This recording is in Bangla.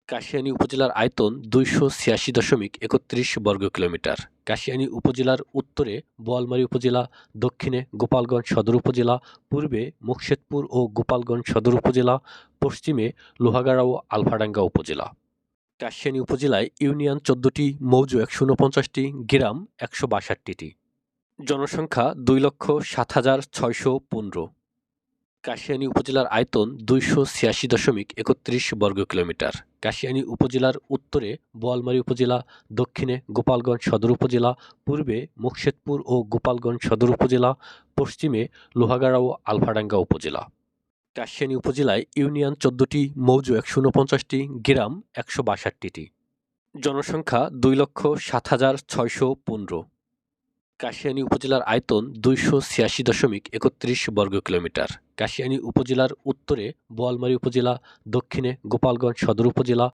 কাশিয়ানী উপজেলার আয়তন ২৮৬.৩১ বর্গ কিলোমিটার। কাশিয়ানী উপজেলার উত্তরে বোয়ালমারী উপজেলা, দক্ষিণে গোপালগঞ্জ সদর উপজেলা, পূর্বে মুকশেদপুর ও গোপালগঞ্জ সদর উপজেলা, পশ্চিমে লোহাগাড়া ও আলফাডাঙ্গা উপজেলা। কাশিয়ানী উপজেলায় ইউনিয়ন ১৪টি, মৌজা ১৪৯টি, গ্রাম ১৬২টি। জনসংখ্যা ২,০৭,৬১৫। কাশিয়ানী উপজেলার আয়তন ২৮৬.৩১ বর্গ কিলোমিটার। কাশিয়ানী উপজেলার উত্তরে বোয়ালমারী উপজেলা, দক্ষিণে গোপালগঞ্জ সদর উপজেলা, পূর্বে মুকশেদপুর ও গোপালগঞ্জ সদর উপজেলা, পশ্চিমে লোহাগাড়া ও আলফাডাঙ্গা উপজেলা। কাশিয়ানী উপজেলায় ইউনিয়ন ১৪টি, মৌজা ১৪৯টি, গ্রাম ১৬২টি। জনসংখ্যা ২,০৭,৬১৫। কাশিয়ানী উপজেলার আয়তন ২৮৬.৩১ বর্গ কিলোমিটার। কাশিয়ানী উপজেলার উত্তরে বোয়ালমারী উপজেলা, দক্ষিণে গোপালগঞ্জ সদর উপজেলা,